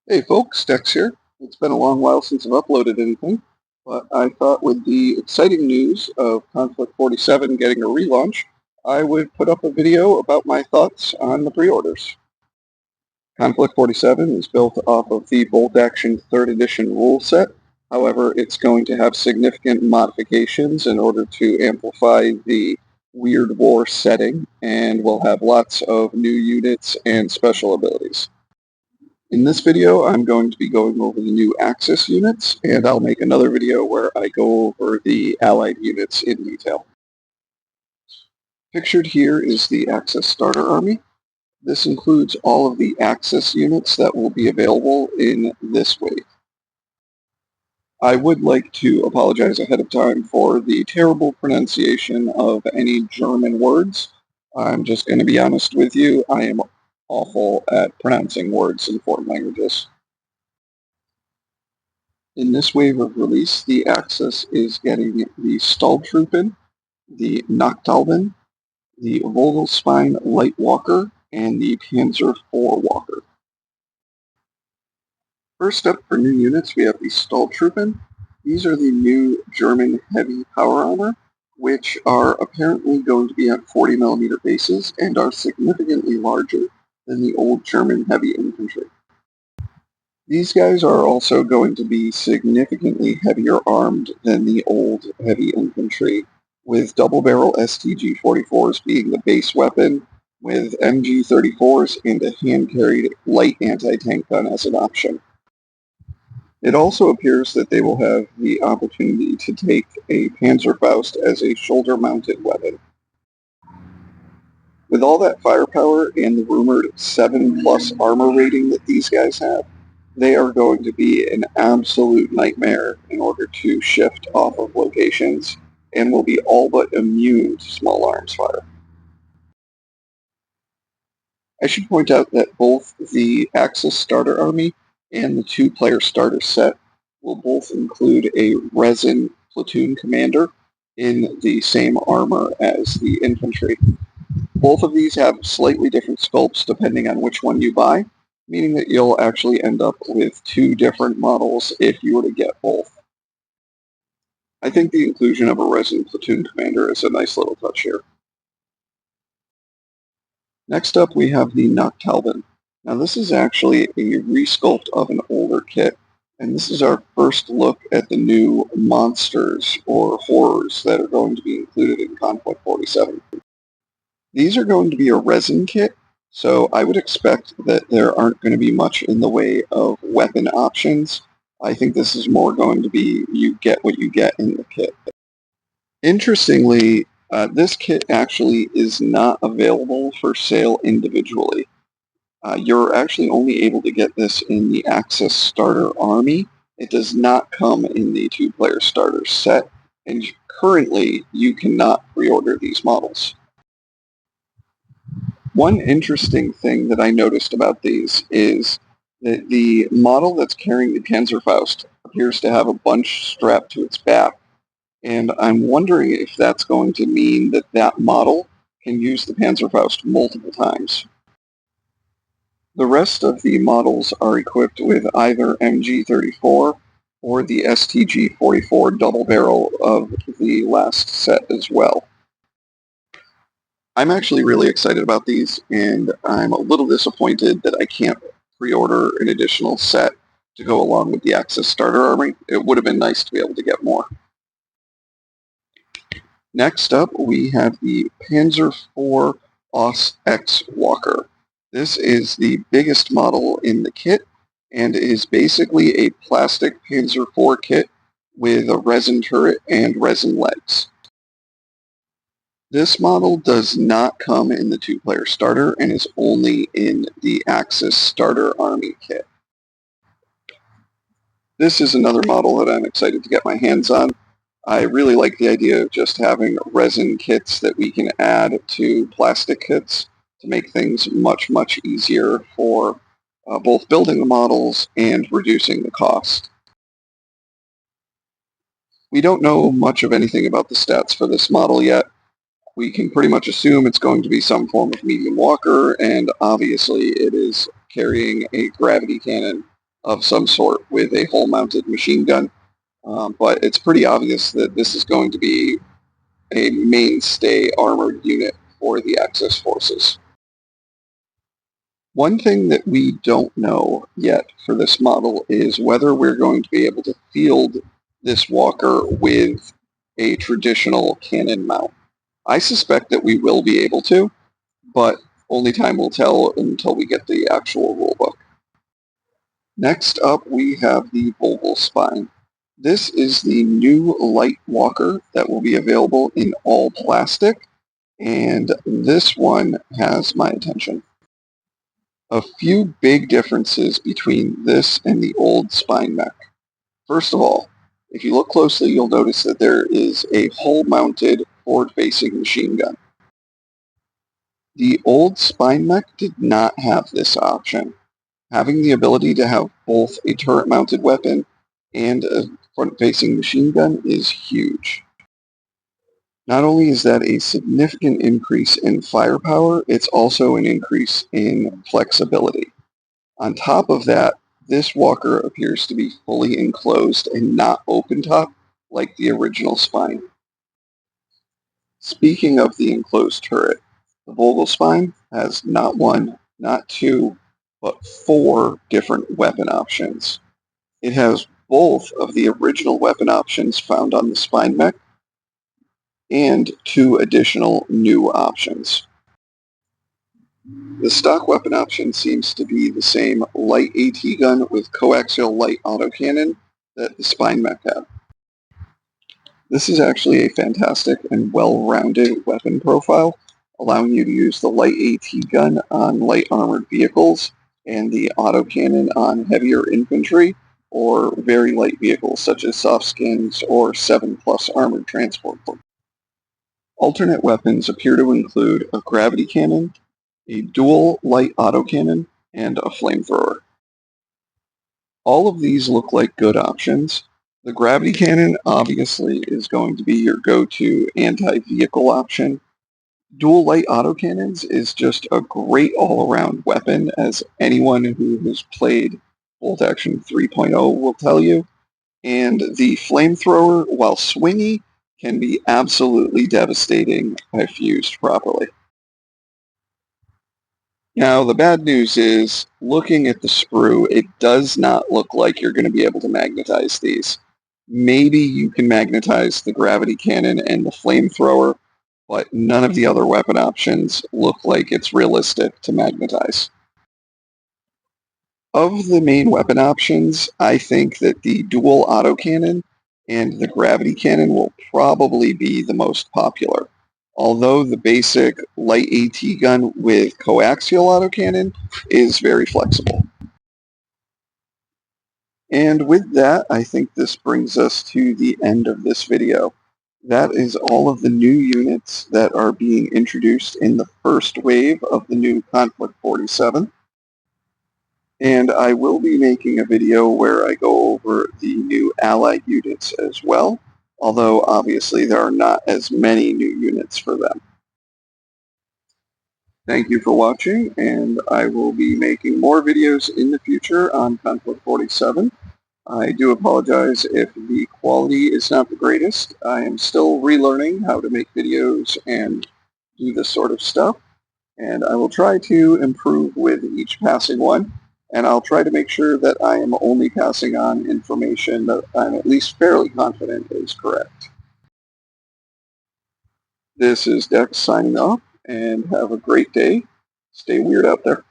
Hey folks, Dex here. It's been a long while since I've uploaded anything, but I thought with the exciting news of Conflikt 47 getting a relaunch, I would put up a video about my thoughts on the pre-orders. Conflikt 47 is built off of the Bolt Action 3rd Edition rule set. However, it's going to have significant modifications in order to amplify the Weird War setting, and will have lots of new units and special abilities. In this video, I'm going to be going over the new Axis units, and I'll make another video where I go over the Allied units in detail. Pictured here is the Axis Starter Army. This includes all of the Axis units that will be available in this wave. I would like to apologize ahead of time for the terrible pronunciation of any German words. I'm just going to be honest with you, I am awful at pronouncing words in foreign languages. In this wave of release, the Axis is getting the Stahltruppen, the Nachtjäger, the Vogel Spine Light Walker, and the Panzer IV Walker. First up for new units, we have the Stahltruppen. These are the new German heavy power armor, which are apparently going to be at 40mm bases and are significantly larger than the old German heavy infantry. These guys are also going to be significantly heavier armed than the old heavy infantry, with double-barrel STG-44s being the base weapon, with MG-34s and a hand-carried light anti-tank gun as an option. It also appears that they will have the opportunity to take a Panzerfaust as a shoulder-mounted weapon. With all that firepower and the rumored 7+ armor rating that these guys have, they are going to be an absolute nightmare in order to shift off of locations, and will be all but immune to small arms fire. I should point out that both the Axis Starter Army and the 2-player starter set will both include a resin platoon commander in the same armor as the infantry. Both of these have slightly different sculpts depending on which one you buy, meaning that you'll actually end up with 2 different models if you were to get both. I think the inclusion of a resin platoon commander is a nice little touch here. Next up we have the Nachtjäger. Now this is actually a resculpt of an older kit, and this is our first look at the new monsters or horrors that are going to be included in Conflikt 47. These are going to be a resin kit, so I would expect that there aren't going to be much in the way of weapon options. I think this is more going to be you get what you get in the kit. Interestingly, this kit actually is not available for sale individually. You're actually only able to get this in the Axis Starter Army. It does not come in the 2-player starter set, and currently you cannot pre-order these models. One interesting thing that I noticed about these is that the model that's carrying the Panzerfaust appears to have a bunch strapped to its back, and I'm wondering if that's going to mean that that model can use the Panzerfaust multiple times. The rest of the models are equipped with either MG-34 or the STG-44 double barrel of the last set as well. I'm actually really excited about these, and I'm a little disappointed that I can't pre-order an additional set to go along with the Axis Starter Army. It would have been nice to be able to get more. Next up, we have the Panzer IV Os-X Walker. This is the biggest model in the kit, and is basically a plastic Panzer IV kit with a resin turret and resin legs. This model does not come in the 2-player starter and is only in the Axis Starter Army kit. This is another model that I'm excited to get my hands on. I really like the idea of just having resin kits that we can add to plastic kits to make things much, much easier for both building the models and reducing the cost. We don't know much of anything about the stats for this model yet. We can pretty much assume it's going to be some form of medium walker, and obviously it is carrying a gravity cannon of some sort with a hull-mounted machine gun, but it's pretty obvious that this is going to be a mainstay armored unit for the Axis forces. One thing that we don't know yet for this model is whether we're going to be able to field this walker with a traditional cannon mount. I suspect that we will be able to, but only time will tell until we get the actual rulebook. Next up, we have the Vogel Spine. This is the new light walker that will be available in all plastic, and this one has my attention. A few big differences between this and the old spine mech. First of all, if you look closely, you'll notice that there is a hull-mounted forward-facing machine gun. The old spine mech did not have this option. Having the ability to have both a turret-mounted weapon and a front-facing machine gun is huge. Not only is that a significant increase in firepower, it's also an increase in flexibility. On top of that, this walker appears to be fully enclosed and not open top like the original spine. Speaking of the enclosed turret, the Vogel Spine has not one, not two, but 4 different weapon options. It has both of the original weapon options found on the spine mech and 2 additional new options. The stock weapon option seems to be the same light AT gun with coaxial light autocannon that the spine mech had. This is actually a fantastic and well-rounded weapon profile, allowing you to use the light AT gun on light armored vehicles and the autocannon on heavier infantry or very light vehicles such as soft skins or 7+ armored transport. Alternate weapons appear to include a gravity cannon, a dual light autocannon, and a flamethrower. All of these look like good options. The gravity cannon obviously is going to be your go-to anti-vehicle option. Dual light autocannons is just a great all-around weapon, as anyone who has played Bolt Action 3.0 will tell you. And the flamethrower, while swingy, can be absolutely devastating if used properly. Now, the bad news is, looking at the sprue, it does not look like you're going to be able to magnetize these. Maybe you can magnetize the gravity cannon and the flamethrower, but none of the other weapon options look like it's realistic to magnetize. Of the main weapon options, I think that the dual autocannon and the gravity cannon will probably be the most popular. Although the basic light AT gun with coaxial autocannon is very flexible. And with that, I think this brings us to the end of this video. That is all of the new units that are being introduced in the first wave of the new Konflikt 47. And I will be making a video where I go over the new allied units as well, although obviously there are not as many new units for them. Thank you for watching, and I will be making more videos in the future on Konflikt 47. I do apologize if the quality is not the greatest. I am still relearning how to make videos and do this sort of stuff, and I will try to improve with each passing one, and I'll try to make sure that I am only passing on information that I'm at least fairly confident is correct. This is Dex signing off, and have a great day. Stay weird out there.